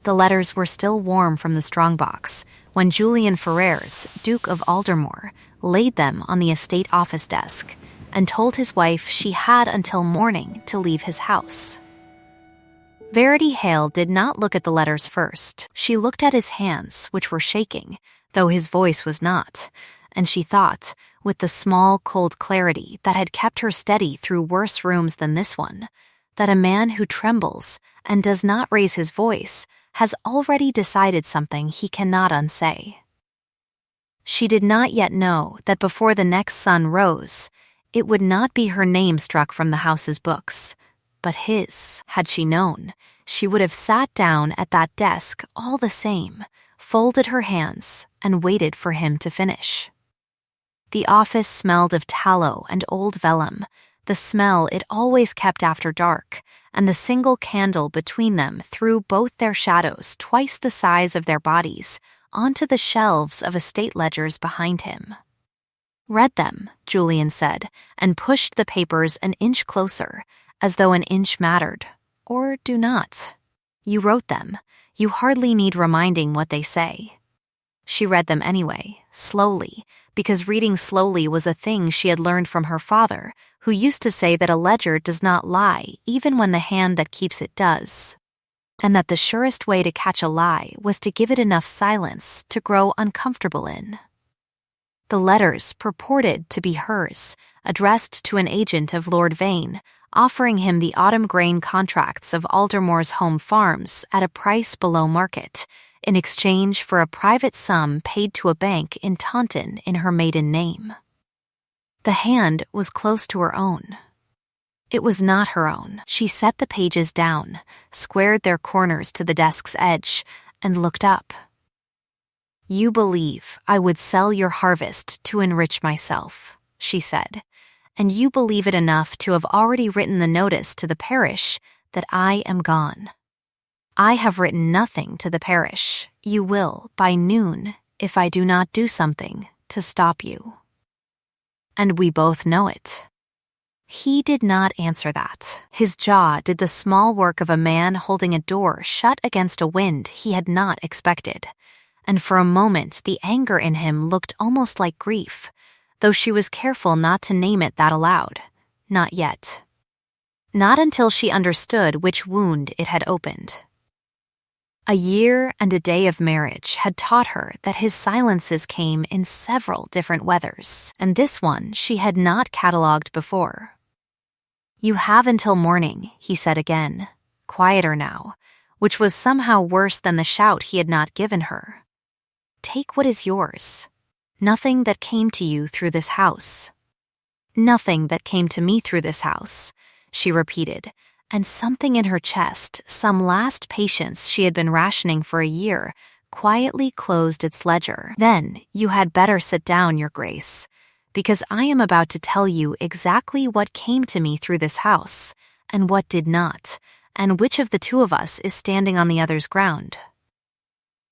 The letters were still warm from the strongbox when Julian Ferrers, Duke of Aldermore, laid them on the estate office desk and told his wife she had until morning to leave his house. Verity Hale did not look at the letters first. She looked at his hands, which were shaking, though his voice was not, and she thought, with the small, cold clarity that had kept her steady through worse rooms than this one, that a man who trembles and does not raise his voice has already decided something he cannot unsay. She did not yet know that before the next sun rose, it would not be her name struck from the house's books, but his. Had she known, she would have sat down at that desk all the same, folded her hands, and waited for him to finish. The office smelled of tallow and old vellum, the smell it always kept after dark, and the single candle between them threw both their shadows twice the size of their bodies onto the shelves of estate ledgers behind him. "Read them," Julian said, and pushed the papers an inch closer, as though an inch mattered. "Or do not. You wrote them. You hardly need reminding what they say." She read them anyway, slowly, because reading slowly was a thing she had learned from her father, who used to say that a ledger does not lie even when the hand that keeps it does, and that the surest way to catch a lie was to give it enough silence to grow uncomfortable in. The letters purported to be hers, addressed to an agent of Lord Vane, offering him the autumn grain contracts of Aldermore's home farms at a price below market, in exchange for a private sum paid to a bank in Taunton in her maiden name. The hand was close to her own. It was not her own. She set the pages down, squared their corners to the desk's edge, and looked up. "You believe I would sell your harvest to enrich myself," she said, "and you believe it enough to have already written the notice to the parish that I am gone. I have written nothing to the parish. You will, by noon, if I do not do something to stop you. And we both know it." He did not answer that. His jaw did the small work of a man holding a door shut against a wind he had not expected, and for a moment the anger in him looked almost like grief, though she was careful not to name it that aloud. Not yet. Not until she understood which wound it had opened. A year and a day of marriage had taught her that his silences came in several different weathers, and this one she had not catalogued before. "You have until morning," he said again, quieter now, which was somehow worse than the shout he had not given her. "Take what is yours. Nothing that came to you through this house." "Nothing that came to me through this house," she repeated, and something in her chest, some last patience she had been rationing for a year, quietly closed its ledger. "Then you had better sit down, Your Grace, because I am about to tell you exactly what came to me through this house, and what did not, and which of the two of us is standing on the other's ground."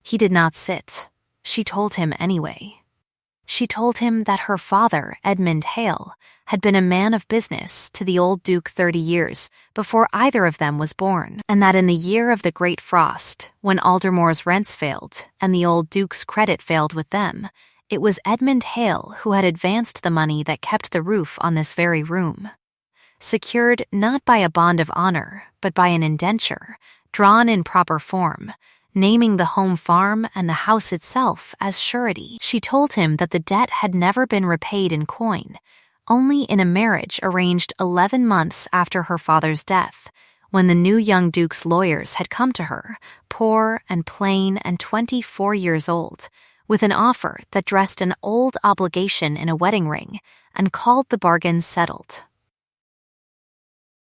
He did not sit. She told him anyway. She told him that her father, Edmund Hale, had been a man of business to the old Duke 30 years before either of them was born, and that in the year of the Great Frost, when Aldermore's rents failed and the old Duke's credit failed with them, it was Edmund Hale who had advanced the money that kept the roof on this very room. Secured not by a bond of honor, but by an indenture, drawn in proper form, naming the home farm and the house itself as surety. She told him that the debt had never been repaid in coin, only in a marriage arranged 11 months after her father's death, when the new young Duke's lawyers had come to her, poor and plain and 24 years old, with an offer that dressed an old obligation in a wedding ring and called the bargain settled.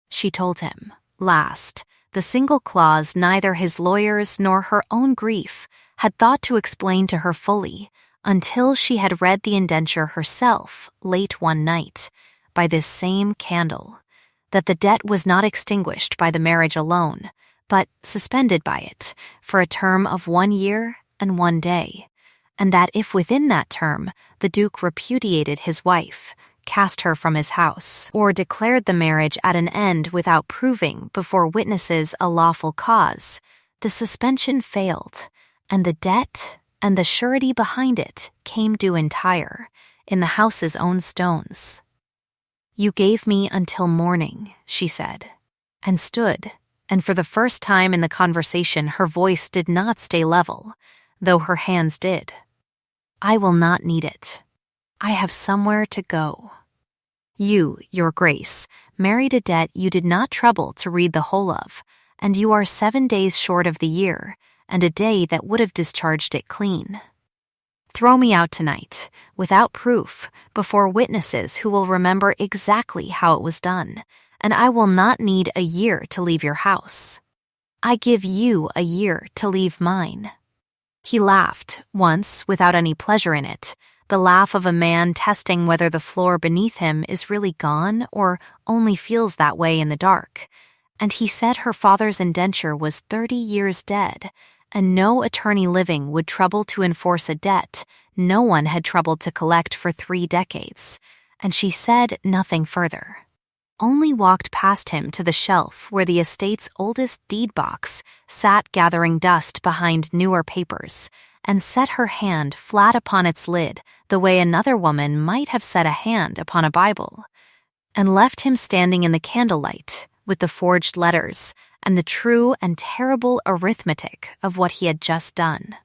She told him, last, the single clause neither his lawyers nor her own grief had thought to explain to her fully until she had read the indenture herself late one night, by this same candle, that the debt was not extinguished by the marriage alone, but suspended by it for a term of 1 year and 1 day, and that if within that term the Duke repudiated his wife, cast her from his house, or declared the marriage at an end without proving before witnesses a lawful cause, The suspension failed, and the debt and the surety behind it came due entire, in the house's own stones. "You gave me until morning," she said, and stood, and for the first time in the conversation her voice did not stay level, though her hands did. "I will not need it. I have somewhere to go. You, Your Grace, married a debt you did not trouble to read the whole of, and you are 7 days short of the year, and a day that would have discharged it clean. Throw me out tonight, without proof, before witnesses who will remember exactly how it was done, and I will not need a year to leave your house. I give you a year to leave mine." He laughed, once, without any pleasure in it, the laugh of a man testing whether the floor beneath him is really gone or only feels that way in the dark, and he said her father's indenture was 30 years dead, and no attorney living would trouble to enforce a debt no one had troubled to collect for 3 decades, and she said nothing further. Only walked past him to the shelf where the estate's oldest deed box sat gathering dust behind newer papers, and set her hand flat upon its lid the way another woman might have set a hand upon a Bible, and left him standing in the candlelight with the forged letters and the true and terrible arithmetic of what he had just done.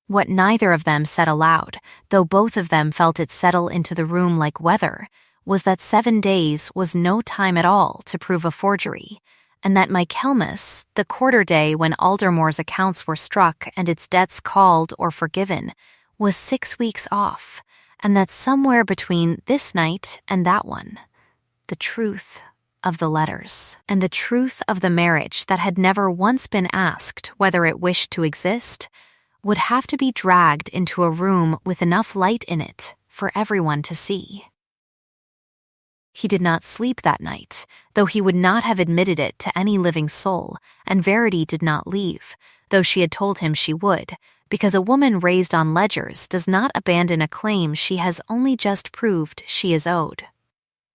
What neither of them said aloud, though both of them felt it settle into the room like weather, was that 7 days was no time at all to prove a forgery, and that Michaelmas, the quarter day when Aldermore's accounts were struck and its debts called or forgiven, was 6 weeks off, and that somewhere between this night and that one, the truth of the letters, and the truth of the marriage that had never once been asked whether it wished to exist, would have to be dragged into a room with enough light in it for everyone to see. He did not sleep that night, though he would not have admitted it to any living soul, and Verity did not leave, though she had told him she would, because a woman raised on ledgers does not abandon a claim she has only just proved she is owed.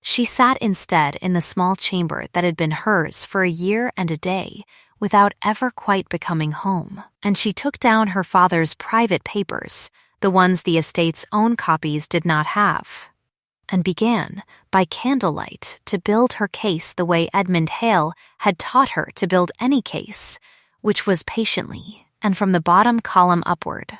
She sat instead in the small chamber that had been hers for a year and a day, without ever quite becoming home, and she took down her father's private papers, the ones the estate's own copies did not have, and began, by candlelight, to build her case the way Edmund Hale had taught her to build any case, which was patiently, and from the bottom column upward.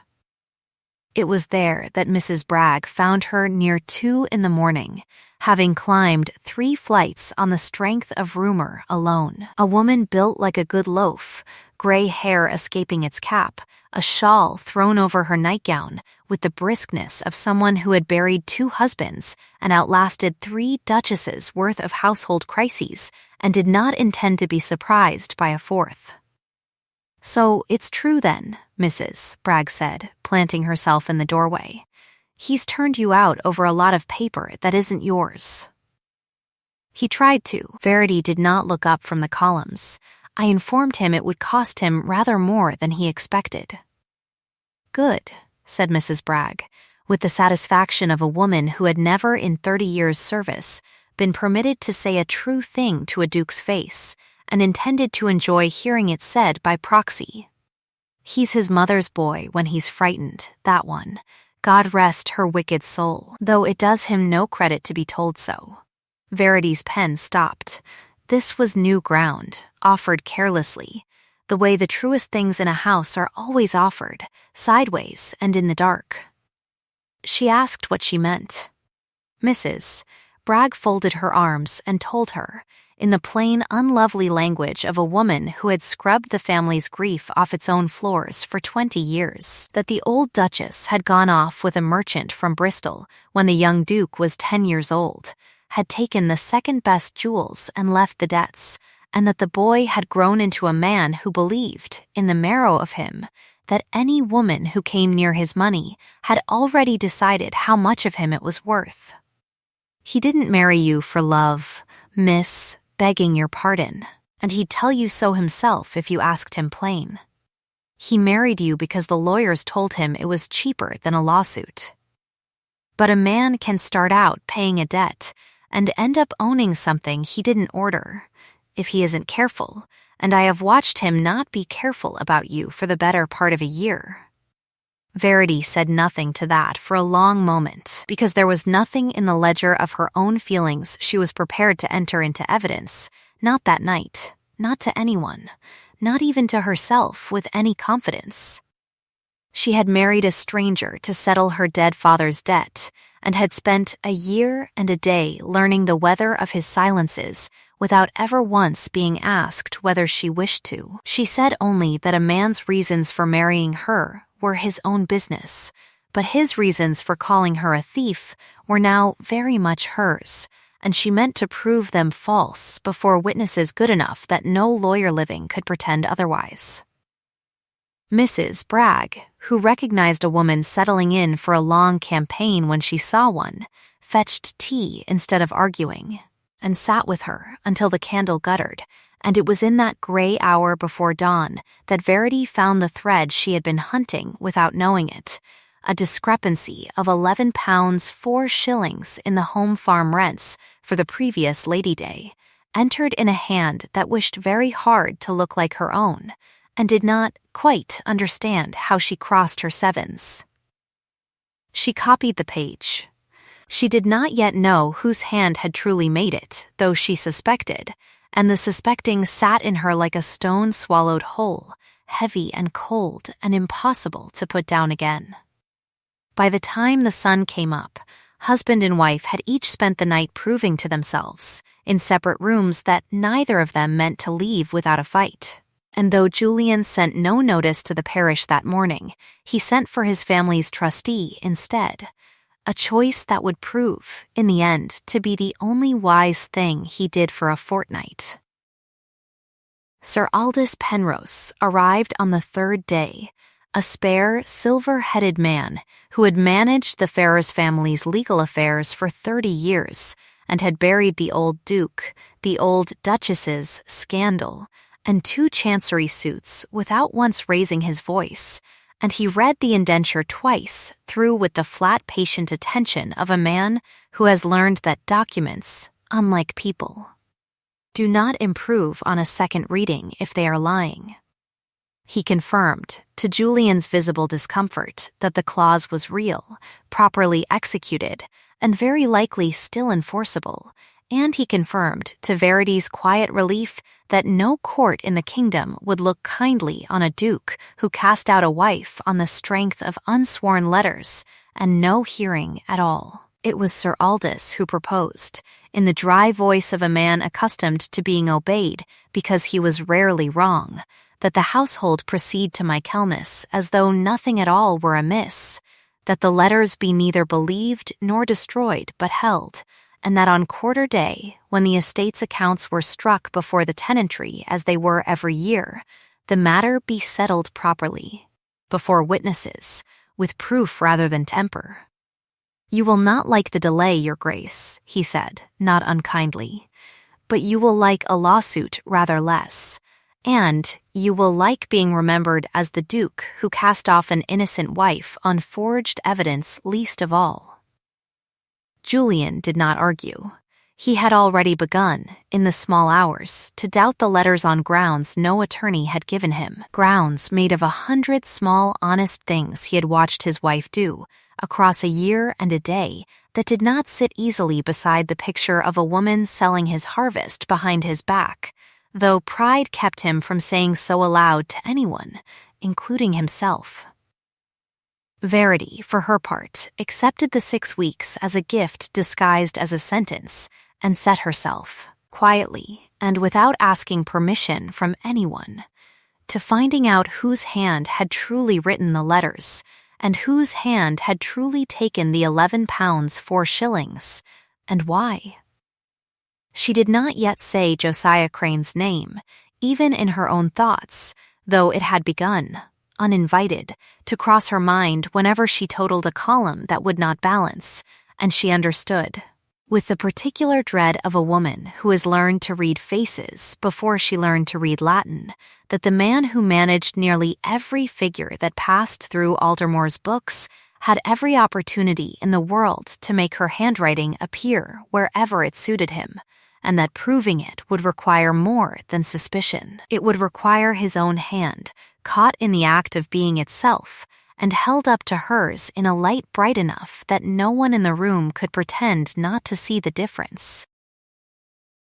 It was there that Mrs. Bragg found her near 2 in the morning, having climbed 3 flights on the strength of rumor alone. A woman built like a good loaf, gray hair escaping its cap, a shawl thrown over her nightgown, with the briskness of someone who had buried 2 husbands and outlasted 3 duchesses' worth of household crises, and did not intend to be surprised by a 4th. "So it's true then," Mrs. Bragg said, planting herself in the doorway. "He's turned you out over a lot of paper that isn't yours." He tried to. Verity did not look up from the columns. I informed him it would cost him rather more than he expected. "Good," said Mrs. Bragg, with the satisfaction of a woman who had never in 30 years' service been permitted to say a true thing to a duke's face, and intended to enjoy hearing it said by proxy. "He's his mother's boy when he's frightened, that one. God rest her wicked soul, though it does him no credit to be told so." Verity's pen stopped. This was new ground, offered carelessly, the way the truest things in a house are always offered, sideways and in the dark. She asked what she meant. Mrs. Bragg folded her arms and told her, in the plain, unlovely language of a woman who had scrubbed the family's grief off its own floors for 20 years, that the old Duchess had gone off with a merchant from Bristol when the young Duke was 10 years old, had taken the second-best jewels and left the debts, and that the boy had grown into a man who believed, in the marrow of him, that any woman who came near his money had already decided how much of him it was worth. "He didn't marry you for love, miss, begging your pardon, and he'd tell you so himself if you asked him plain. He married you because the lawyers told him it was cheaper than a lawsuit. But a man can start out paying a debt and end up owning something he didn't order, if he isn't careful, and I have watched him not be careful about you for the better part of a year." Verity said nothing to that for a long moment, because there was nothing in the ledger of her own feelings she was prepared to enter into evidence, not that night, not to anyone, not even to herself with any confidence. She had married a stranger to settle her dead father's debt, and had spent a year and a day learning the weather of his silences without ever once being asked whether she wished to. She said only that a man's reasons for marrying her were his own business, but his reasons for calling her a thief were now very much hers, and she meant to prove them false before witnesses good enough that no lawyer living could pretend otherwise. Mrs. Bragg, who recognized a woman settling in for a long campaign when she saw one, fetched tea instead of arguing, and sat with her until the candle guttered, and it was in that gray hour before dawn that Verity found the thread she had been hunting without knowing it, a discrepancy of £11 4 in the home farm rents for the previous Lady Day, entered in a hand that wished very hard to look like her own, and did not quite understand how she crossed her sevens. She copied the page. She did not yet know whose hand had truly made it, though she suspected, and the suspecting sat in her like a stone-swallowed whole, heavy and cold and impossible to put down again. By the time the sun came up, husband and wife had each spent the night proving to themselves, in separate rooms, that neither of them meant to leave without a fight. And though Julian sent no notice to the parish that morning, he sent for his family's trustee instead, a choice that would prove, in the end, to be the only wise thing he did for a fortnight. Sir Aldous Penrose arrived on the third day, a spare, silver-headed man who had managed the Ferrers family's legal affairs for 30 years and had buried the old Duke, the old Duchess's scandal, and 2 chancery suits without once raising his voice, and he read the indenture twice through with the flat, patient attention of a man who has learned that documents, unlike people, do not improve on a second reading if they are lying. He confirmed, to Julian's visible discomfort, that the clause was real, properly executed, and very likely still enforceable, and he confirmed, to Verity's quiet relief, that no court in the kingdom would look kindly on a duke who cast out a wife on the strength of unsworn letters and no hearing at all. It was Sir Aldous who proposed, in the dry voice of a man accustomed to being obeyed because he was rarely wrong, that the household proceed to Michaelmas as though nothing at all were amiss, that the letters be neither believed nor destroyed but held, and that on quarter day, when the estate's accounts were struck before the tenantry as they were every year, the matter be settled properly, before witnesses, with proof rather than temper. "You will not like the delay, Your Grace," he said, not unkindly, "but you will like a lawsuit rather less, and you will like being remembered as the Duke who cast off an innocent wife on forged evidence least of all." Julian did not argue. He had already begun, in the small hours, to doubt the letters on grounds no attorney had given him, grounds made of 100 small, honest things he had watched his wife do, across a year and a day, that did not sit easily beside the picture of a woman selling his harvest behind his back, though pride kept him from saying so aloud to anyone, including himself. Verity, for her part, accepted the 6 weeks as a gift disguised as a sentence, and set herself, quietly and without asking permission from anyone, to finding out whose hand had truly written the letters, and whose hand had truly taken the £11 4, and why. She did not yet say Josiah Crane's name, even in her own thoughts, though it had begun, uninvited, to cross her mind whenever she totaled a column that would not balance, and she understood, with the particular dread of a woman who has learned to read faces before she learned to read Latin, that the man who managed nearly every figure that passed through Aldermore's books had every opportunity in the world to make her handwriting appear wherever it suited him, and that proving it would require more than suspicion. It would require his own hand, caught in the act of being itself, and held up to hers in a light bright enough that no one in the room could pretend not to see the difference.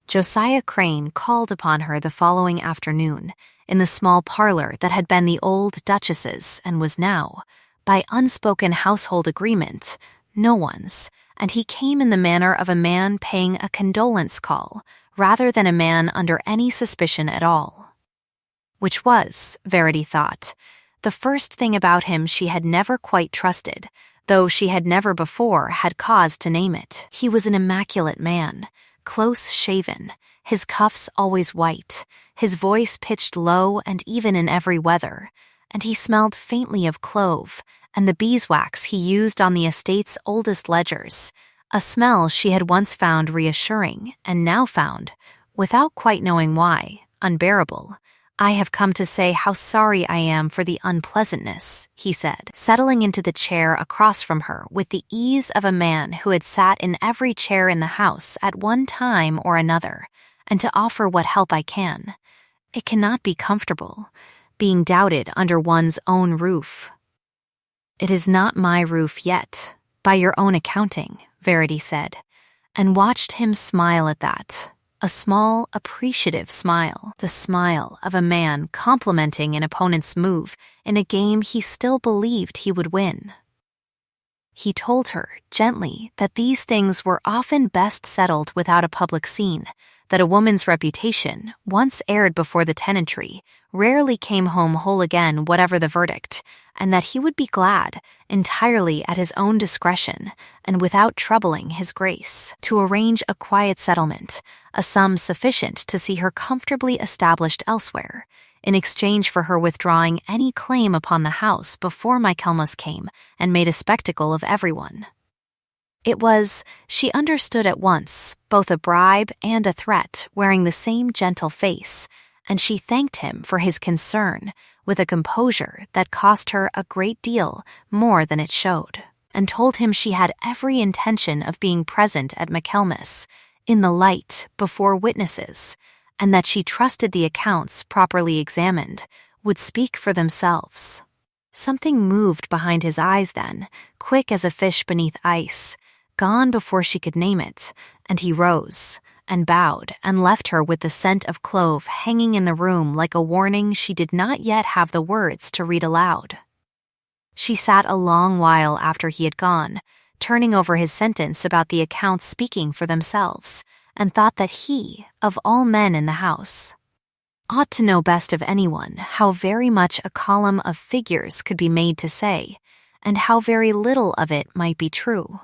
Josiah Crane called upon her the following afternoon in the small parlor that had been the old Duchess's and was now, by unspoken household agreement, no one's, and he came in the manner of a man paying a condolence call rather than a man under any suspicion at all. Which was, Verity thought, the first thing about him she had never quite trusted, though she had never before had cause to name it. He was an immaculate man, close-shaven, his cuffs always white, his voice pitched low and even in every weather, and he smelled faintly of clove and the beeswax he used on the estate's oldest ledgers, a smell she had once found reassuring and now found, without quite knowing why, unbearable. "I have come to say how sorry I am for the unpleasantness," he said, settling into the chair across from her with the ease of a man who had sat in every chair in the house at one time or another, and to offer what help I can. "It cannot be comfortable, being doubted under one's own roof." "It is not my roof yet, by your own accounting," Verity said, and watched him smile at that. A small, appreciative smile, the smile of a man complimenting an opponent's move in a game he still believed he would win. He told her, gently, that these things were often best settled without a public scene, that a woman's reputation, once aired before the tenantry, rarely came home whole again whatever the verdict, and that he would be glad, entirely at his own discretion, and without troubling his grace, to arrange a quiet settlement, a sum sufficient to see her comfortably established elsewhere, in exchange for her withdrawing any claim upon the house before Michaelmas came and made a spectacle of everyone. It was, she understood at once, both a bribe and a threat wearing the same gentle face, and she thanked him for his concern with a composure that cost her a great deal more than it showed, and told him she had every intention of being present at Michaelmas, in the light, before witnesses, and that she trusted the accounts, properly examined, would speak for themselves. Something moved behind his eyes then, quick as a fish beneath ice, gone before she could name it, and he rose, and bowed, and left her with the scent of clove hanging in the room like a warning she did not yet have the words to read aloud. She sat a long while after he had gone, turning over his sentence about the accounts speaking for themselves, and thought that he, of all men in the house, ought to know best of anyone how very much a column of figures could be made to say, and how very little of it might be true.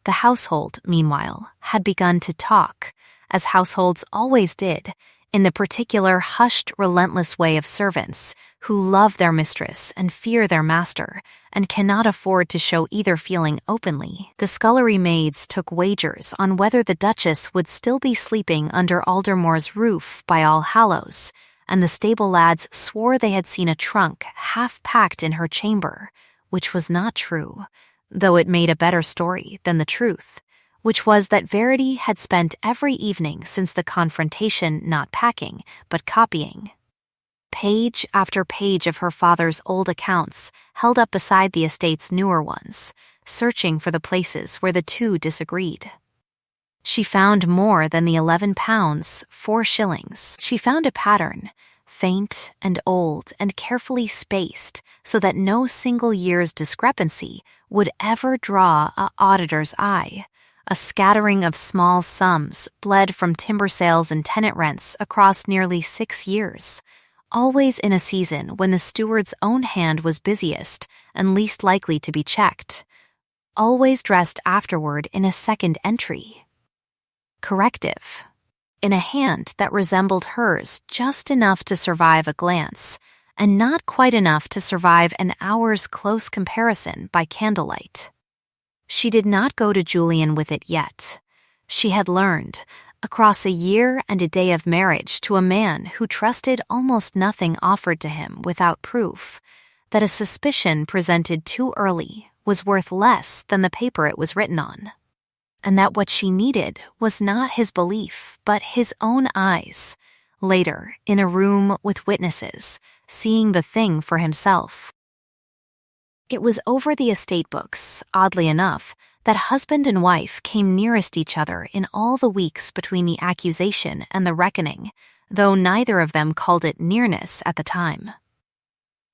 The household, meanwhile, had begun to talk, as households always did, in the particular hushed, relentless way of servants who love their mistress and fear their master, and cannot afford to show either feeling openly. The scullery maids took wagers on whether the Duchess would still be sleeping under Aldermore's roof by All Hallows, and the stable lads swore they had seen a trunk half-packed in her chamber, which was not true, though it made a better story than the truth, which was that Verity had spent every evening since the confrontation not packing, but copying. Page after page of her father's old accounts held up beside the estate's newer ones, searching for the places where the two disagreed. She found more than the £11, 4 shillings. She found a pattern, faint and old and carefully spaced so that no single year's discrepancy would ever draw an auditor's eye, a scattering of small sums bled from timber sales and tenant rents across nearly 6 years, always in a season when the steward's own hand was busiest and least likely to be checked, always dressed afterward in a second entry. Corrective. In a hand that resembled hers just enough to survive a glance, and not quite enough to survive an hour's close comparison by candlelight. She did not go to Julian with it yet. She had learned, across a year and a day of marriage to a man who trusted almost nothing offered to him without proof, that a suspicion presented too early was worth less than the paper it was written on. and that what she needed was not his belief, but his own eyes. Later, in a room with witnesses, seeing the thing for himself. It was over the estate books, oddly enough, that husband and wife came nearest each other in all the weeks between the accusation and the reckoning, though neither of them called it nearness at the time.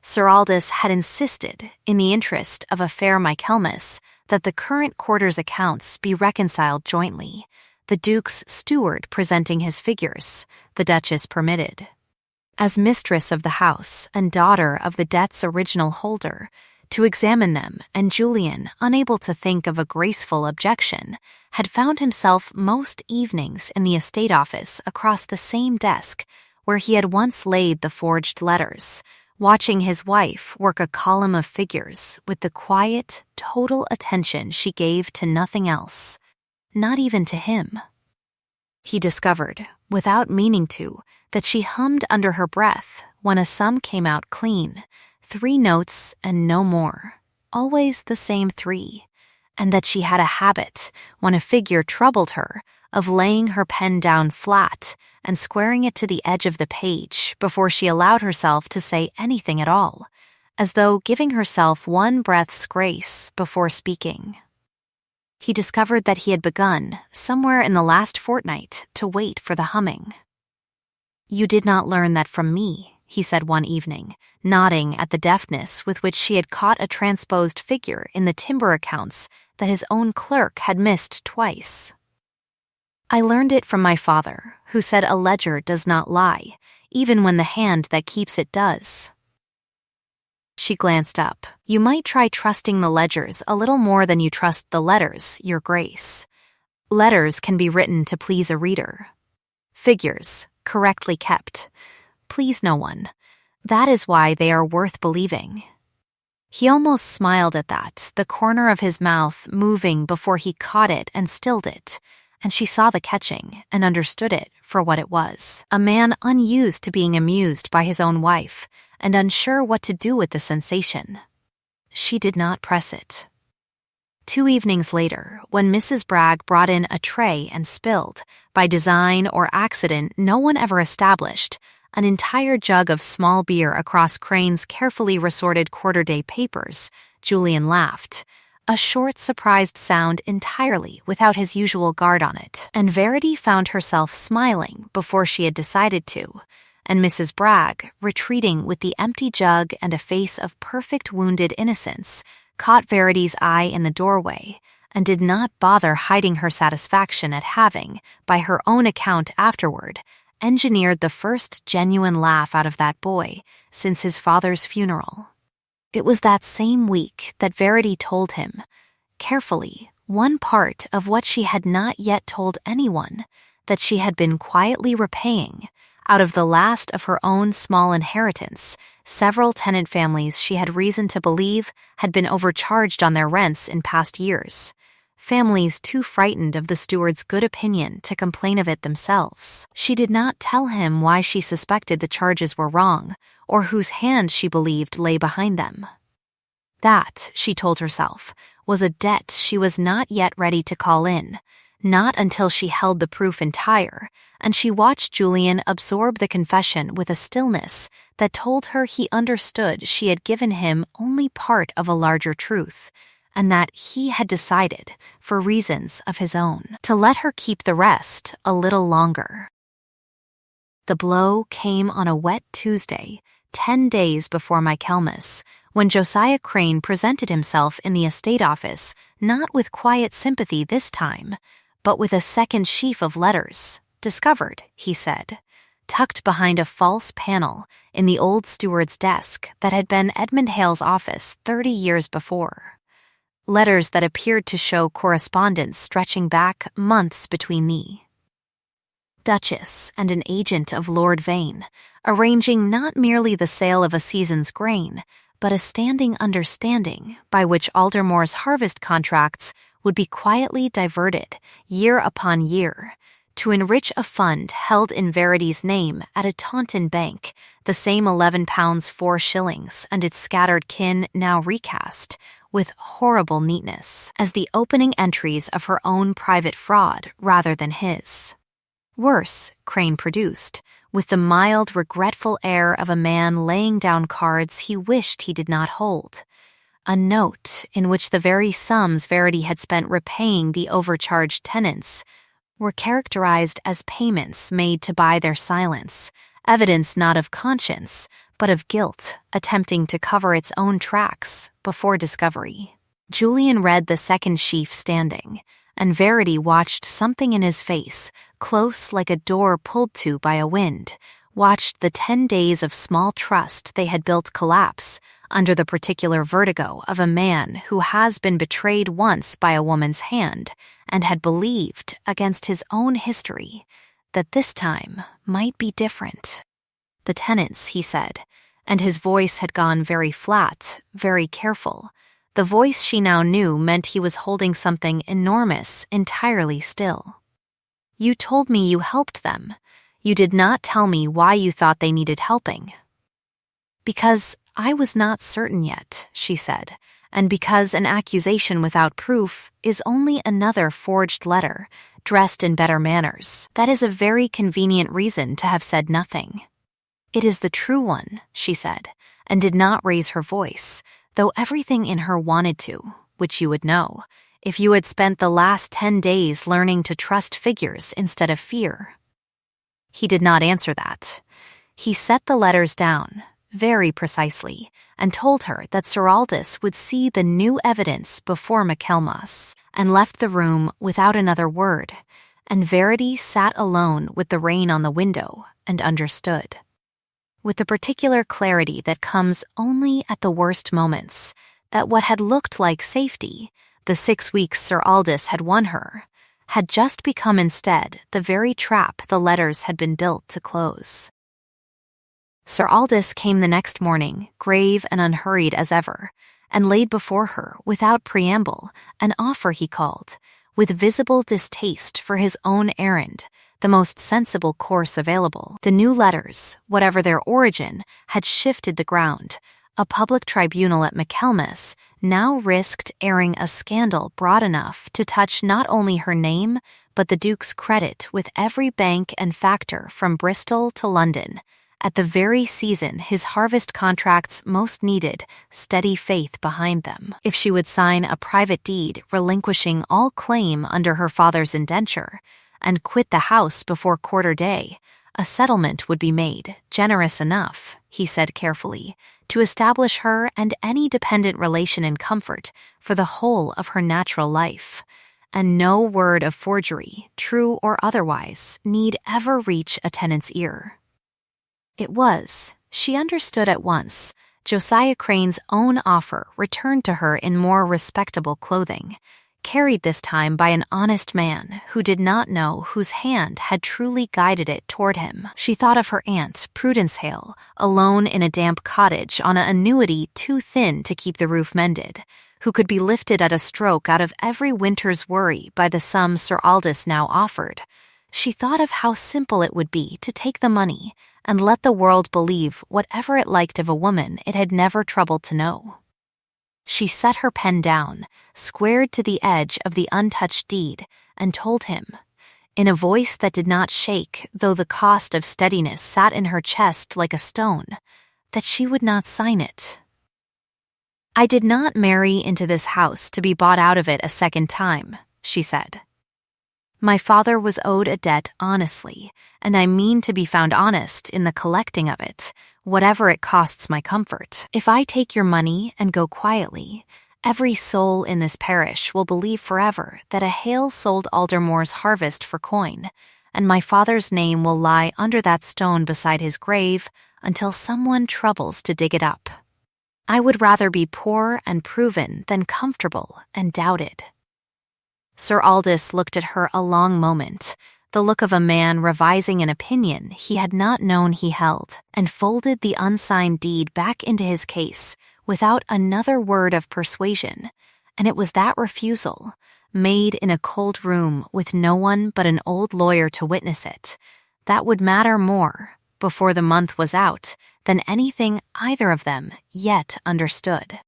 Sir Aldous had insisted, in the interest of a fair Michaelmas, that the current quarter's accounts be reconciled jointly, the Duke's steward presenting his figures, the Duchess permitted. As mistress of the house and daughter of the debt's original holder, to examine them, and Julian, unable to think of a graceful objection, had found himself most evenings in the estate office across the same desk where he had once laid the forged letters, watching his wife work a column of figures with the quiet, total attention she gave to nothing else, not even to him. He discovered, without meaning to, that she hummed under her breath when a sum came out clean, 3 notes and no more, always the same 3, and that she had a habit, when a figure troubled her, of laying her pen down flat and squaring it to the edge of the page before she allowed herself to say anything at all, as though giving herself one breath's grace before speaking. He discovered that he had begun, somewhere in the last fortnight, to wait for the humming. "You did not learn that from me," he said one evening, nodding at the deftness with which she had caught a transposed figure in the timber accounts that his own clerk had missed twice. "I learned it from my father, who said a ledger does not lie, even when the hand that keeps it does." She glanced up. "You might try trusting the ledgers a little more than you trust the letters, Your Grace. Letters can be written to please a reader. Figures, correctly kept, please no one. That is why they are worth believing." He almost smiled at that, the corner of his mouth moving before he caught it and stilled it, and she saw the catching and understood it for what it was. A man unused to being amused by his own wife and unsure what to do with the sensation. She did not press it. 2 evenings later, when Mrs. Bragg brought in a tray and spilled, by design or accident no one ever established, an entire jug of small beer across Crane's carefully resorted quarter-day papers, Julian laughed, a short, surprised sound entirely without his usual guard on it, and Verity found herself smiling before she had decided to, and Mrs. Bragg, retreating with the empty jug and a face of perfect wounded innocence, caught Verity's eye in the doorway, and did not bother hiding her satisfaction at having, by her own account afterward, engineered the first genuine laugh out of that boy since his father's funeral. It was that same week that Verity told him, carefully, one part of what she had not yet told anyone, that she had been quietly repaying, out of the last of her own small inheritance, several tenant families she had reason to believe had been overcharged on their rents in past years, families too frightened of the steward's good opinion to complain of it themselves. She did not tell him why she suspected the charges were wrong, or whose hand she believed lay behind them. That, she told herself, was a debt she was not yet ready to call in, not until she held the proof entire, and she watched Julian absorb the confession with a stillness that told her he understood she had given him only part of a larger truth, and that he had decided, for reasons of his own, to let her keep the rest a little longer. The blow came on a wet Tuesday, 10 days before Michaelmas, when Josiah Crane presented himself in the estate office, not with quiet sympathy this time, but with a second sheaf of letters, discovered, he said, tucked behind a false panel in the old steward's desk that had been Edmund Hale's office 30 years before. Letters that appeared to show correspondence stretching back months between the Duchess and an agent of Lord Vane, arranging not merely the sale of a season's grain, but a standing understanding by which Aldermore's harvest contracts would be quietly diverted, year upon year, to enrich a fund held in Verity's name at a Taunton bank, the same £11 4 shillings and its scattered kin now recast, with horrible neatness, as the opening entries of her own private fraud rather than his. Worse, Crane produced, with the mild, regretful air of a man laying down cards he wished he did not hold. A note in which the very sums Verity had spent repaying the overcharged tenants were characterized as payments made to buy their silence, evidence not of conscience, but of guilt, attempting to cover its own tracks before discovery. Julian read the second sheaf standing, and Verity watched something in his face, close like a door pulled to by a wind, watched the 10 days of small trust they had built collapse under the particular vertigo of a man who has been betrayed once by a woman's hand and had believed, against his own history, that this time might be different. The tenants, he said, and his voice had gone very flat, very careful. The voice she now knew meant he was holding something enormous entirely still. You told me you helped them. You did not tell me why you thought they needed helping. Because I was not certain yet, she said, and because an accusation without proof is only another forged letter, dressed in better manners. That is a very convenient reason to have said nothing. It is the true one, she said, and did not raise her voice, though everything in her wanted to, which you would know, if you had spent the last 10 days learning to trust figures instead of fear. He did not answer that. He set the letters down, very precisely, and told her that Sir Aldous would see the new evidence before Michaelmas, and left the room without another word, and Verity sat alone with the rain on the window and understood. With the particular clarity that comes only at the worst moments, that what had looked like safety, the 6 weeks Sir Aldous had won her, had just become instead the very trap the letters had been built to close. Sir Aldous came the next morning, grave and unhurried as ever, and laid before her, without preamble, an offer he called, with visible distaste for his own errand, the most sensible course available. The new letters, whatever their origin, had shifted the ground. A public tribunal at Michaelmas now risked airing a scandal broad enough to touch not only her name, but the Duke's credit with every bank and factor from Bristol to London. At the very season his harvest contracts most needed steady faith behind them. If she would sign a private deed relinquishing all claim under her father's indenture, and quit the house before quarter day, a settlement would be made, generous enough, he said carefully, to establish her and any dependent relation in comfort for the whole of her natural life. And no word of forgery, true or otherwise, need ever reach a tenant's ear. It was, she understood at once, Josiah Crane's own offer returned to her in more respectable clothing, carried this time by an honest man who did not know whose hand had truly guided it toward him. She thought of her aunt, Prudence Hale, alone in a damp cottage on an annuity too thin to keep the roof mended, who could be lifted at a stroke out of every winter's worry by the sum Sir Aldous now offered. She thought of how simple it would be to take the money and let the world believe whatever it liked of a woman it had never troubled to know. She set her pen down, squared to the edge of the untouched deed, and told him, in a voice that did not shake, though the cost of steadiness sat in her chest like a stone, that she would not sign it. I did not marry into this house to be bought out of it a second time, she said. My father was owed a debt honestly, and I mean to be found honest in the collecting of it, whatever it costs my comfort. If I take your money and go quietly, every soul in this parish will believe forever that a Hale sold Aldermore's harvest for coin, and my father's name will lie under that stone beside his grave until someone troubles to dig it up. I would rather be poor and proven than comfortable and doubted. Sir Aldous looked at her a long moment, the look of a man revising an opinion he had not known he held, and folded the unsigned deed back into his case without another word of persuasion, and it was that refusal, made in a cold room with no one but an old lawyer to witness it, that would matter more, before the month was out, than anything either of them yet understood.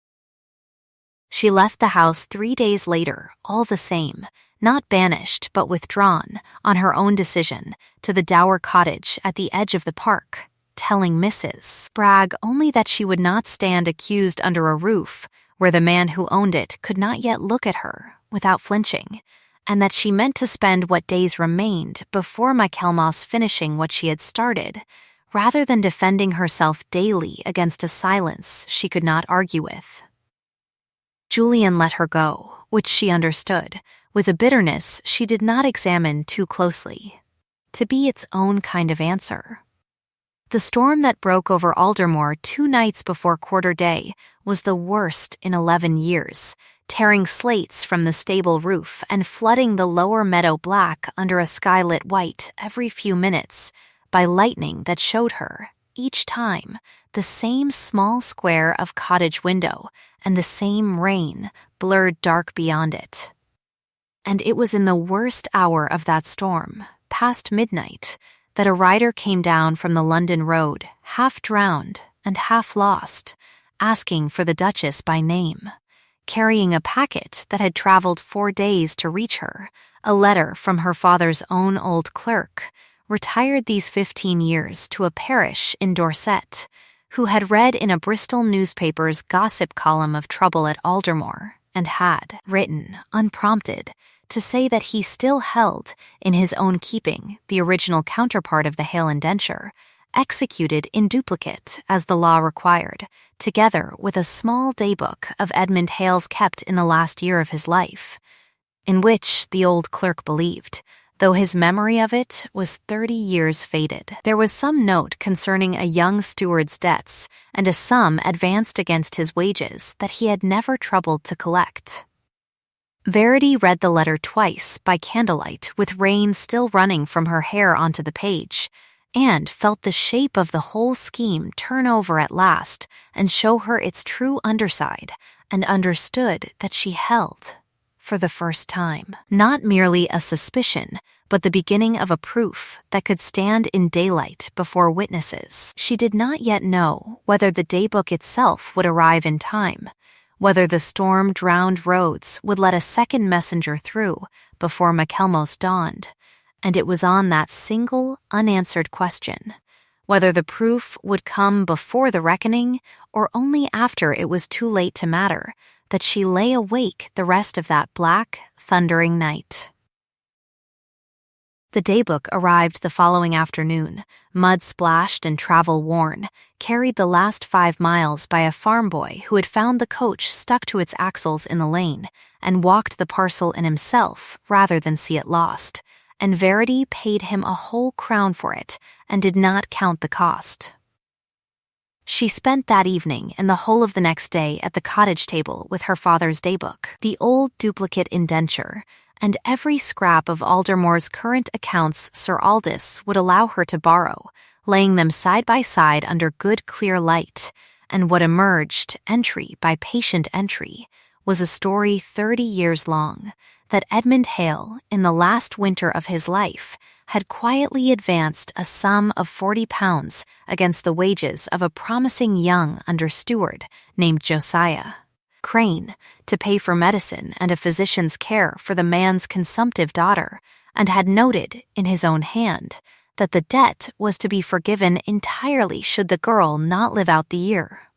She left the house 3 days later, all the same, not banished but withdrawn, on her own decision, to the dower cottage at the edge of the park, telling Mrs. Bragg only that she would not stand accused under a roof where the man who owned it could not yet look at her without flinching, and that she meant to spend what days remained before Michaelmas finishing what she had started, rather than defending herself daily against a silence she could not argue with. Julian let her go, which she understood, with a bitterness she did not examine too closely, to be its own kind of answer. The storm that broke over Aldermore 2 nights before quarter day was the worst in 11 years, tearing slates from the stable roof and flooding the lower meadow black under a sky lit white every few minutes by lightning that showed her, each time, the same small square of cottage window and the same rain blurred dark beyond it. And it was in the worst hour of that storm, past midnight, that a rider came down from the London road, half drowned and half lost, asking for the Duchess by name, carrying a packet that had traveled 4 days to reach her, a letter from her father's own old clerk, retired these 15 years to a parish in Dorset, who had read in a Bristol newspaper's gossip column of trouble at Aldermore, and had written, unprompted, to say that he still held, in his own keeping, the original counterpart of the Hale indenture, executed in duplicate as the law required, together with a small daybook of Edmund Hale's kept in the last year of his life, in which the old clerk believed, though his memory of it was 30 years faded. There was some note concerning a young steward's debts and a sum advanced against his wages that he had never troubled to collect. Verity read the letter twice by candlelight with rain still running from her hair onto the page, and felt the shape of the whole scheme turn over at last and show her its true underside, and understood that she held, for the first time, not merely a suspicion, but the beginning of a proof that could stand in daylight before witnesses. She did not yet know whether the daybook itself would arrive in time, whether the storm-drowned roads would let a second messenger through before Michaelmas dawned, and it was on that single, unanswered question, whether the proof would come before the reckoning or only after it was too late to matter, that she lay awake the rest of that black, thundering night. The daybook arrived the following afternoon, mud-splashed and travel-worn, carried the last 5 miles by a farm boy who had found the coach stuck to its axles in the lane, and walked the parcel in himself rather than see it lost, and Verity paid him a whole crown for it, and did not count the cost. She spent that evening and the whole of the next day at the cottage table with her father's daybook, the old duplicate indenture, and every scrap of Aldermore's current accounts Sir Aldous would allow her to borrow, laying them side by side under good clear light, and what emerged, entry by patient entry, was a story 30 years long, that Edmund Hale, in the last winter of his life, had quietly advanced a sum of £40 against the wages of a promising young under-steward named Josiah Crane, to pay for medicine and a physician's care for the man's consumptive daughter, and had noted, in his own hand, that the debt was to be forgiven entirely should the girl not live out the year.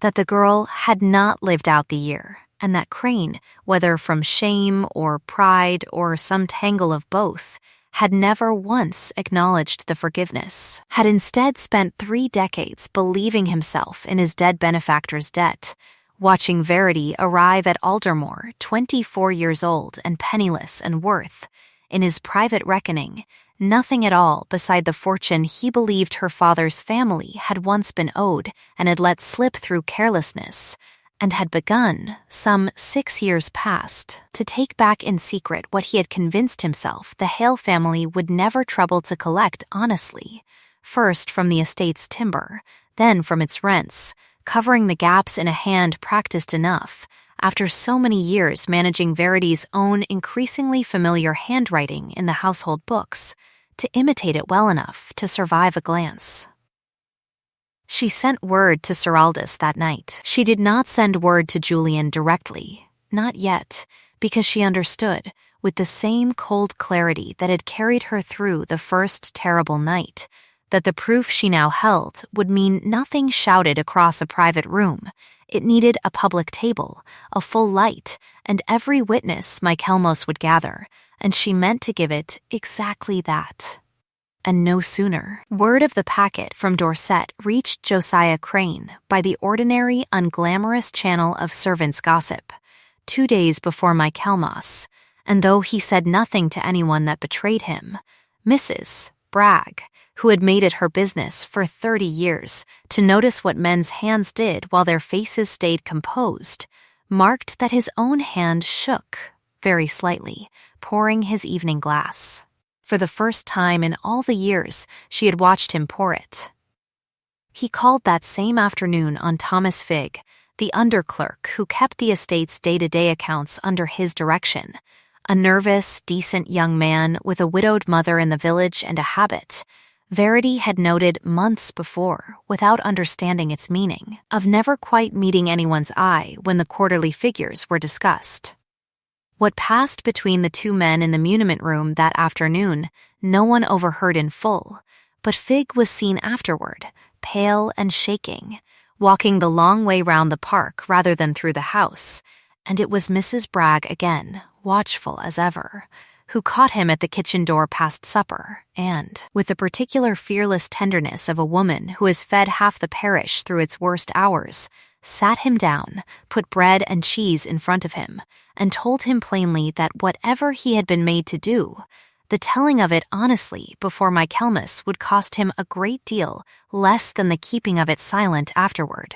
That the girl had not lived out the year, and that Crane, whether from shame or pride or some tangle of both, had never once acknowledged the forgiveness, had instead spent 3 decades believing himself in his dead benefactor's debt, watching Verity arrive at Aldermore 24 years old and penniless and worth, in his private reckoning, nothing at all beside the fortune he believed her father's family had once been owed and had let slip through carelessness, and had begun, some 6 years past, to take back in secret what he had convinced himself the Hale family would never trouble to collect honestly, first from the estate's timber, then from its rents, covering the gaps in a hand practiced enough, after so many years managing Verity's own increasingly familiar handwriting in the household books, to imitate it well enough to survive a glance. She sent word to Sir Aldous that night. She did not send word to Julian directly, not yet, because she understood, with the same cold clarity that had carried her through the first terrible night, that the proof she now held would mean nothing shouted across a private room. It needed a public table, a full light, and every witness Michaelmos would gather, and she meant to give it exactly that. And no sooner. Word of the packet from Dorset reached Josiah Crane by the ordinary, unglamorous channel of servants' gossip, 2 days before Michaelmos, and though he said nothing to anyone that betrayed him, Mrs. Bragg, who had made it her business for 30 years to notice what men's hands did while their faces stayed composed, marked that his own hand shook, very slightly, pouring his evening glass. For the first time in all the years she had watched him pour it. He called that same afternoon on Thomas Figg, the underclerk who kept the estate's day-to-day accounts under his direction, a nervous, decent young man with a widowed mother in the village and a habit, Verity had noted months before, without understanding its meaning, of never quite meeting anyone's eye when the quarterly figures were discussed. What passed between the two men in the muniment room that afternoon no one overheard in full, but Figg was seen afterward, pale and shaking, walking the long way round the park rather than through the house, and it was Mrs. Bragg again, watchful as ever, who caught him at the kitchen door past supper, and, with the particular fearless tenderness of a woman who has fed half the parish through its worst hours, sat him down, put bread and cheese in front of him, and told him plainly that whatever he had been made to do, the telling of it honestly before Michaelmas would cost him a great deal less than the keeping of it silent afterward.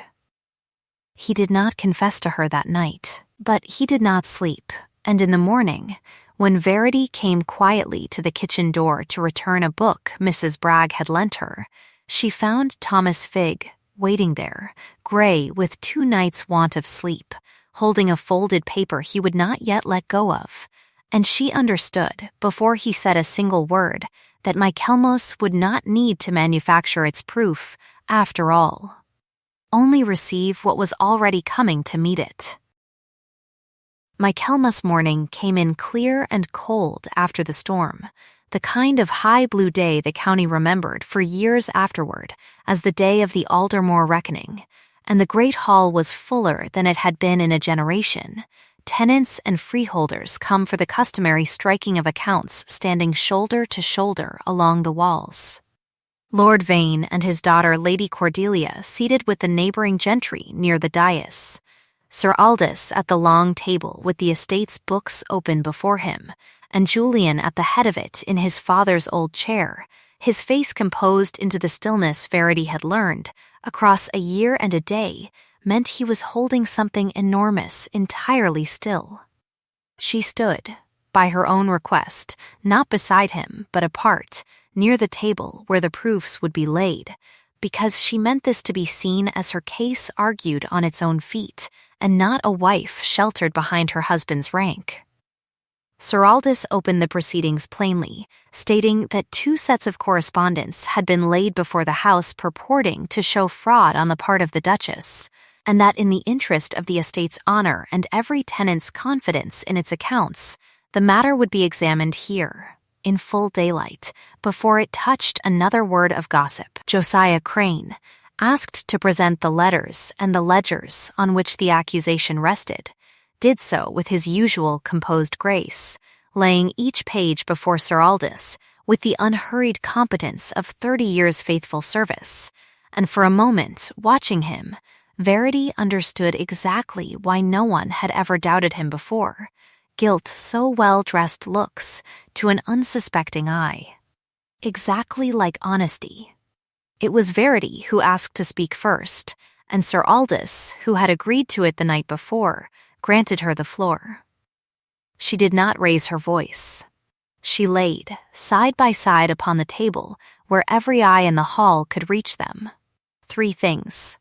He did not confess to her that night, but he did not sleep, and in the morning, when Verity came quietly to the kitchen door to return a book Mrs. Bragg had lent her, she found Thomas Figg waiting there, gray with 2 nights' want of sleep, holding a folded paper he would not yet let go of, and she understood, before he said a single word, that Michaelmos would not need to manufacture its proof, after all. Only receive what was already coming to meet it. Michaelmas morning came in clear and cold after the storm, the kind of high blue day the county remembered for years afterward as the day of the Aldermore reckoning, and the great hall was fuller than it had been in a generation, tenants and freeholders come for the customary striking of accounts standing shoulder to shoulder along the walls. Lord Vane and his daughter Lady Cordelia seated with the neighboring gentry near the dais, Sir Aldous at the long table with the estate's books open before him, and Julian at the head of it in his father's old chair, his face composed into the stillness Verity had learned, across a year and a day, meant he was holding something enormous entirely still. She stood, by her own request, not beside him, but apart, near the table where the proofs would be laid, because she meant this to be seen as her case argued on its own feet, and not a wife sheltered behind her husband's rank. Sir Aldous opened the proceedings plainly, stating that 2 sets of correspondence had been laid before the House purporting to show fraud on the part of the Duchess, and that in the interest of the estate's honor and every tenant's confidence in its accounts, the matter would be examined here, in full daylight, before it touched another word of gossip. Josiah Crane, asked to present the letters and the ledgers on which the accusation rested, did so with his usual composed grace, laying each page before Sir Aldous with the unhurried competence of 30 years' faithful service, and for a moment, watching him, Verity understood exactly why no one had ever doubted him before. Gilt so well-dressed looks to an unsuspecting eye. Exactly like honesty. It was Verity who asked to speak first, and Sir Aldous, who had agreed to it the night before, granted her the floor. She did not raise her voice. She laid, side by side upon the table, where every eye in the hall could reach them, 3 things.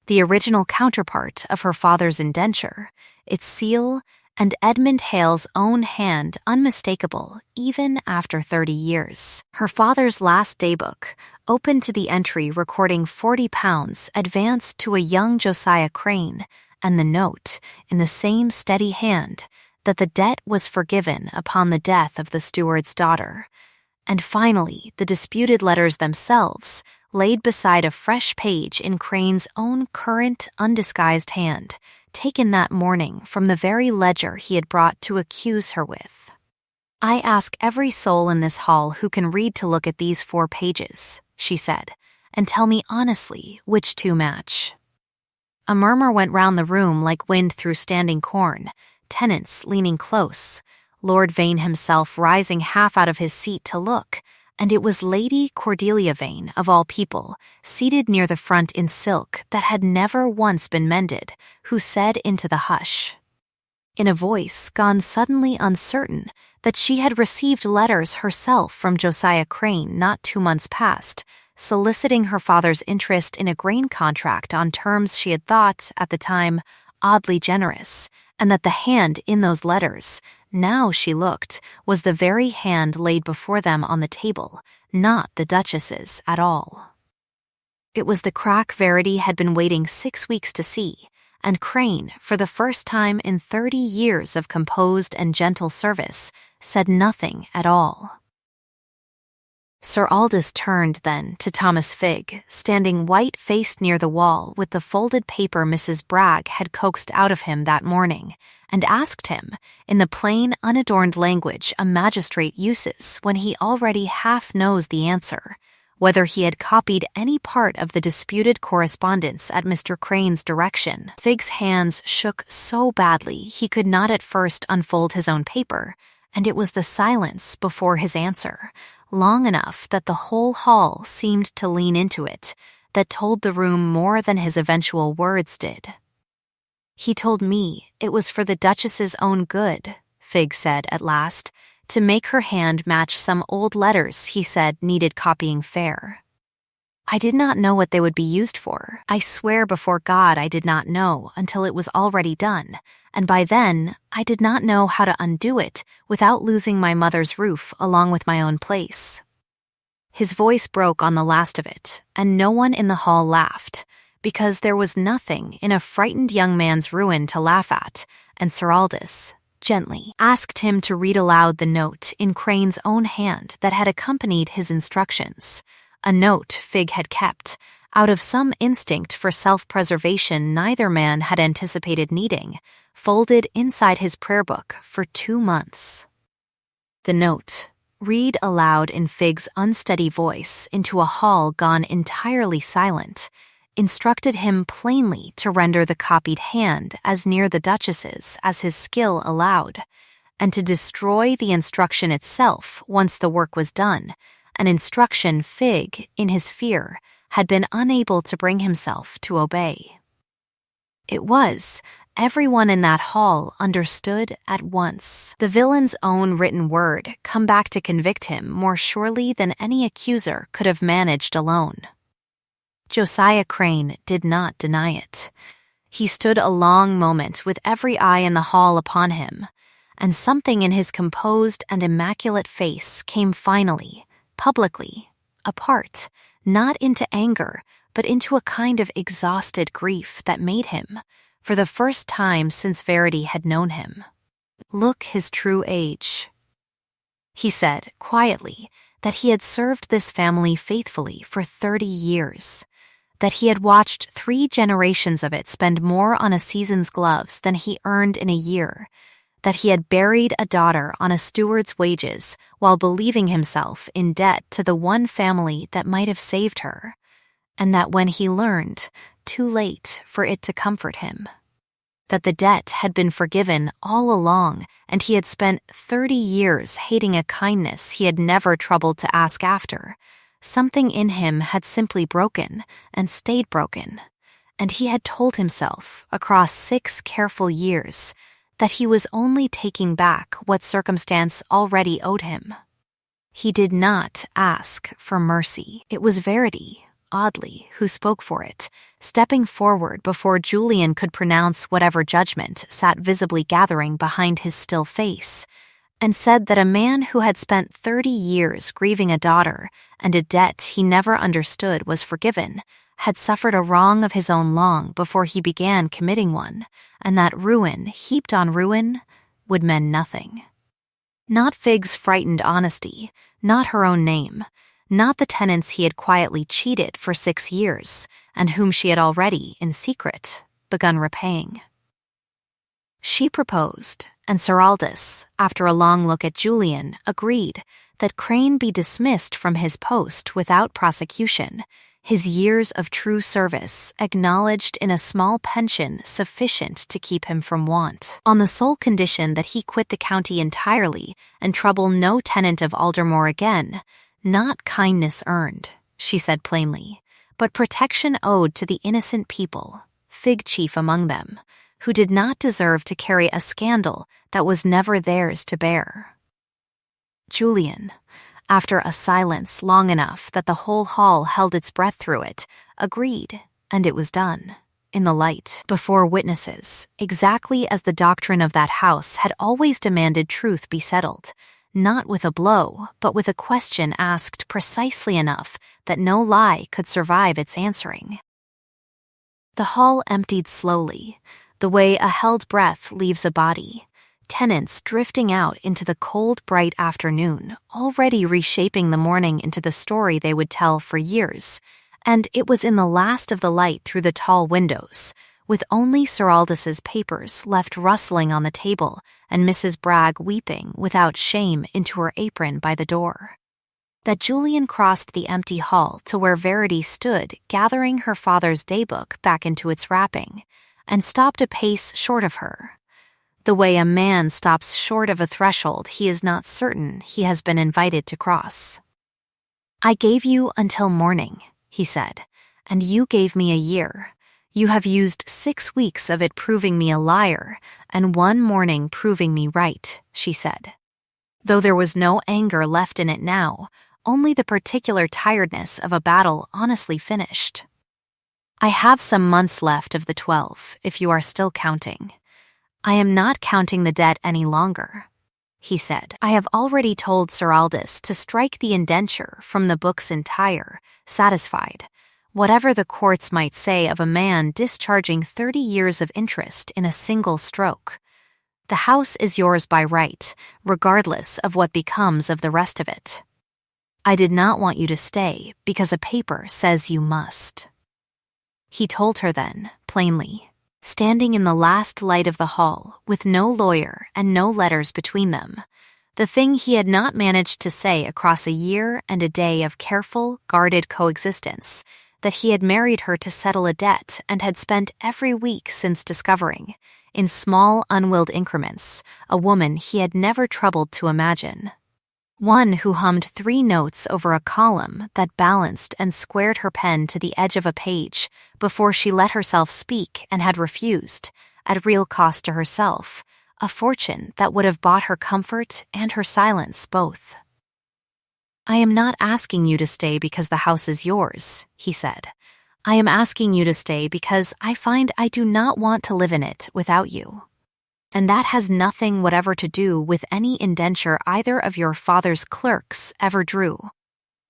The original counterpart of her father's indenture, its seal, and Edmund Hale's own hand unmistakable even after 30 years. Her father's last daybook, open to the entry recording £40 advanced to a young Josiah Crane, and the note, in the same steady hand, that the debt was forgiven upon the death of the steward's daughter. And finally, the disputed letters themselves, laid beside a fresh page in Crane's own current, undisguised hand, taken that morning from the very ledger he had brought to accuse her with. "I ask every soul in this hall who can read to look at these 4 pages," she said, "and tell me honestly which 2 match." A murmur went round the room like wind through standing corn, tenants leaning close, Lord Vane himself rising half out of his seat to look, and it was Lady Cordelia Vane, of all people, seated near the front in silk that had never once been mended, who said into the hush, in a voice gone suddenly uncertain, that she had received letters herself from Josiah Crane not 2 months past, soliciting her father's interest in a grain contract on terms she had thought, at the time, oddly generous, and that the hand in those letters, now she looked, was the very hand laid before them on the table, not the Duchess's at all. It was the crack Verity had been waiting 6 weeks to see, and Crane, for the first time in 30 years of composed and gentle service, said nothing at all. Sir Aldous turned then to Thomas Figg, standing white-faced near the wall with the folded paper Mrs. Bragg had coaxed out of him that morning, and asked him, in the plain, unadorned language a magistrate uses when he already half knows the answer, whether he had copied any part of the disputed correspondence at Mr. Crane's direction. Figg's hands shook so badly he could not at first unfold his own paper, and it was the silence before his answer, long enough that the whole hall seemed to lean into it, that told the room more than his eventual words did. "He told me it was for the Duchess's own good," Figg said at last, "to make her hand match some old letters he said needed copying fair. I did not know what they would be used for. I swear before God I did not know until it was already done, and by then I did not know how to undo it without losing my mother's roof along with my own place." His voice broke on the last of it, and no one in the hall laughed, because there was nothing in a frightened young man's ruin to laugh at, and Sir Aldous, gently, asked him to read aloud the note in Crane's own hand that had accompanied his instructions, a note Figg had kept, out of some instinct for self-preservation neither man had anticipated needing, folded inside his prayer book for 2 months. The note, read aloud in Figg's unsteady voice into a hall gone entirely silent, instructed him plainly to render the copied hand as near the Duchess's as his skill allowed, and to destroy the instruction itself once the work was done, an instruction Figg, in his fear, had been unable to bring himself to obey. It was, everyone in that hall understood at once, the villain's own written word come back to convict him more surely than any accuser could have managed alone. Josiah Crane did not deny it. He stood a long moment with every eye in the hall upon him, and something in his composed and immaculate face came finally, publicly, apart, not into anger, but into a kind of exhausted grief that made him, for the first time since Verity had known him, look his true age. He said, quietly, that he had served this family faithfully for 30 years, that he had watched 3 generations of it spend more on a season's gloves than he earned in a year, that he had buried a daughter on a steward's wages while believing himself in debt to the one family that might have saved her, and that when he learned, too late for it to comfort him, that the debt had been forgiven all along and he had spent 30 years hating a kindness he had never troubled to ask after, something in him had simply broken and stayed broken, and he had told himself, across 6 careful years, that he was only taking back what circumstance already owed him. He did not ask for mercy. It was Verity, oddly, who spoke for it, stepping forward before Julian could pronounce whatever judgment sat visibly gathering behind his still face, and said that a man who had spent 30 years grieving a daughter and a debt he never understood was forgiven, had suffered a wrong of his own long before he began committing one, and that ruin, heaped on ruin, would mend nothing. Not Fig's frightened honesty, not her own name, not the tenants he had quietly cheated for 6 years, and whom she had already, in secret, begun repaying. She proposed, and Sir Aldous, after a long look at Julian, agreed that Crane be dismissed from his post without prosecution, his years of true service acknowledged in a small pension sufficient to keep him from want, on the sole condition that he quit the county entirely and trouble no tenant of Aldermore again. Not kindness earned, she said plainly, but protection owed to the innocent people, Fig chief among them, who did not deserve to carry a scandal that was never theirs to bear. Julian, after a silence long enough that the whole hall held its breath through it, agreed, and it was done, in the light, before witnesses, exactly as the doctrine of that house had always demanded truth be settled, not with a blow, but with a question asked precisely enough that no lie could survive its answering. The hall emptied slowly, the way a held breath leaves a body, tenants drifting out into the cold, bright afternoon, already reshaping the morning into the story they would tell for years, and it was in the last of the light through the tall windows, with only Sir Aldous' papers left rustling on the table and Mrs. Bragg weeping without shame into her apron by the door, that Julian crossed the empty hall to where Verity stood gathering her father's daybook back into its wrapping, and stopped a pace short of her, the way a man stops short of a threshold he is not certain he has been invited to cross. "I gave you until morning," he said, "and you gave me a year. You have used 6 weeks of it proving me a liar, and 1 morning proving me right," she said. Though there was no anger left in it now, only the particular tiredness of a battle honestly finished. "I have some months left of the 12, if you are still counting. I am not counting the debt any longer," he said. "I have already told Sir Aldous to strike the indenture from the books entire, satisfied, whatever the courts might say of a man discharging 30 years of interest in a single stroke. The house is yours by right, regardless of what becomes of the rest of it. I did not want you to stay because a paper says you must." He told her then, plainly, standing in the last light of the hall, with no lawyer and no letters between them, the thing he had not managed to say across a year and a day of careful, guarded coexistence, that he had married her to settle a debt and had spent every week since discovering, in small, unwilled increments, a woman he had never troubled to imagine. One who hummed 3 notes over a column that balanced and squared her pen to the edge of a page before she let herself speak and had refused, at real cost to herself, a fortune that would have bought her comfort and her silence both. "I am not asking you to stay because the house is yours," he said. "I am asking you to stay because I find I do not want to live in it without you. And that has nothing whatever to do with any indenture either of your father's clerks ever drew.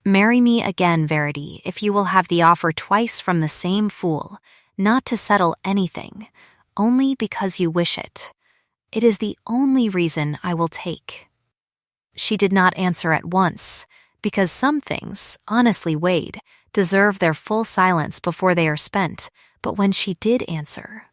Marry me again, Verity, if you will have the offer twice from the same fool, not to settle anything, only because you wish it. It is the only reason I will take." She did not answer at once, because some things, honestly weighed, deserve their full silence before they are spent, but when she did answer,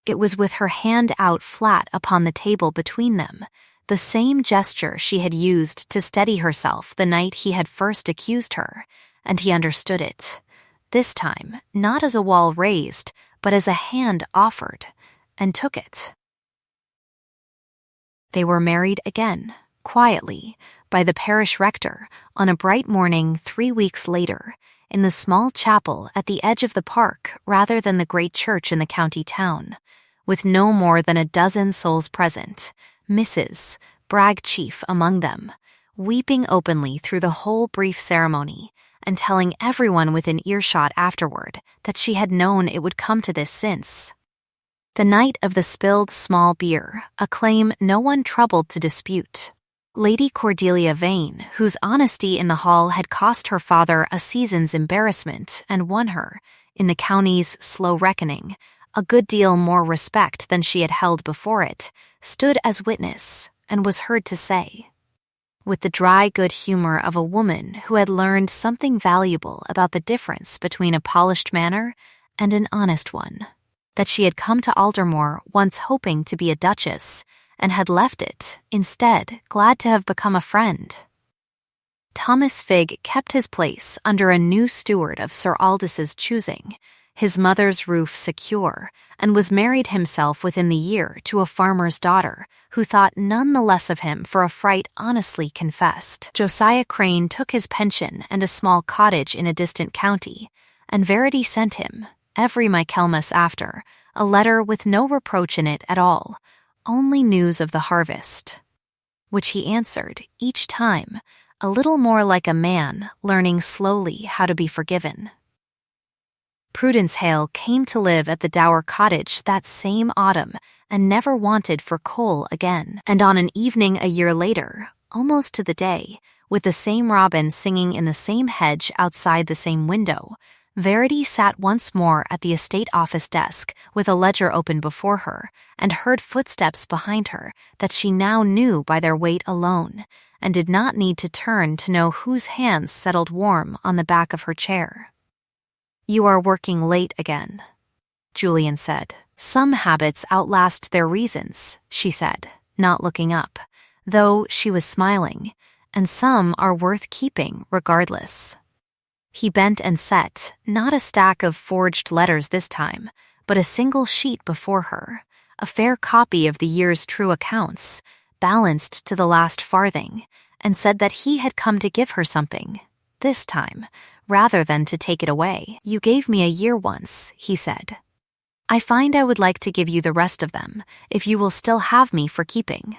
it was with her hand out flat upon the table between them, the same gesture she had used to steady herself the night he had first accused her, and he understood it, this time not as a wall raised, but as a hand offered, and took it. They were married again, quietly, by the parish rector on a bright morning 3 weeks later, in the small chapel at the edge of the park rather than the great church in the county town, with no more than a dozen souls present, Mrs. Bragg chief among them, weeping openly through the whole brief ceremony, and telling everyone within earshot afterward that she had known it would come to this since the night of the spilled small beer, a claim no one troubled to dispute. Lady Cordelia Vane, whose honesty in the hall had cost her father a season's embarrassment and won her, in the county's slow reckoning, a good deal more respect than she had held before it, stood as witness and was heard to say, with the dry good humor of a woman who had learned something valuable about the difference between a polished manner and an honest one, that she had come to Aldermore once hoping to be a duchess and had left it, instead, glad to have become a friend. Thomas Figg kept his place under a new steward of Sir Aldous' choosing, his mother's roof secure, and was married himself within the year to a farmer's daughter, who thought none the less of him for a fright honestly confessed. Josiah Crane took his pension and a small cottage in a distant county, and Verity sent him, every Michaelmas after, a letter with no reproach in it at all, only news of the harvest, which he answered, each time, a little more like a man learning slowly how to be forgiven. Prudence Hale came to live at the Dower Cottage that same autumn and never wanted for coal again. And on an evening a year later, almost to the day, with the same robin singing in the same hedge outside the same window, Verity sat once more at the estate office desk with a ledger open before her and heard footsteps behind her that she now knew by their weight alone, and did not need to turn to know whose hands settled warm on the back of her chair. "You are working late again," Julian said. "Some habits outlast their reasons," she said, not looking up, though she was smiling, "and some are worth keeping regardless." He bent and set, not a stack of forged letters this time, but a single sheet before her, a fair copy of the year's true accounts, balanced to the last farthing, and said that he had come to give her something, this time, rather than to take it away. "You gave me a year once," he said. "I find I would like to give you the rest of them, if you will still have me for keeping."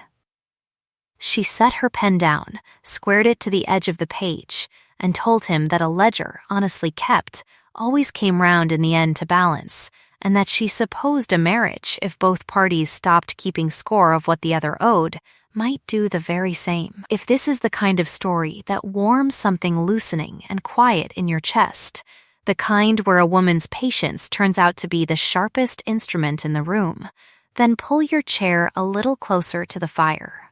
She set her pen down, squared it to the edge of the page, and told him that a ledger honestly kept always came round in the end to balance, and that she supposed a marriage, if both parties stopped keeping score of what the other owed, might do the very same. If this is the kind of story that warms something loosening and quiet in your chest, the kind where a woman's patience turns out to be the sharpest instrument in the room, then pull your chair a little closer to the fire.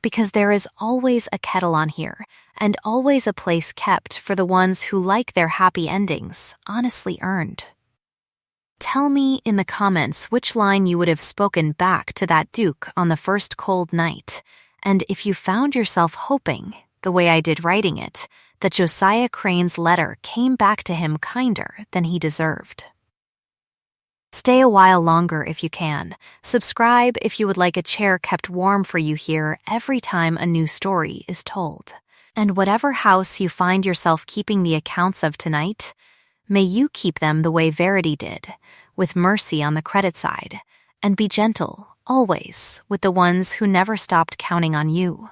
Because there is always a kettle on here, and always a place kept for the ones who like their happy endings, honestly earned. Tell me in the comments which line you would have spoken back to that Duke on the first cold night, and if you found yourself hoping, the way I did writing it, that Josiah Crane's letter came back to him kinder than he deserved. Stay a while longer if you can. Subscribe if you would like a chair kept warm for you here every time a new story is told. And whatever house you find yourself keeping the accounts of tonight, may you keep them the way Verity did, with mercy on the credit side, and be gentle, always, with the ones who never stopped counting on you.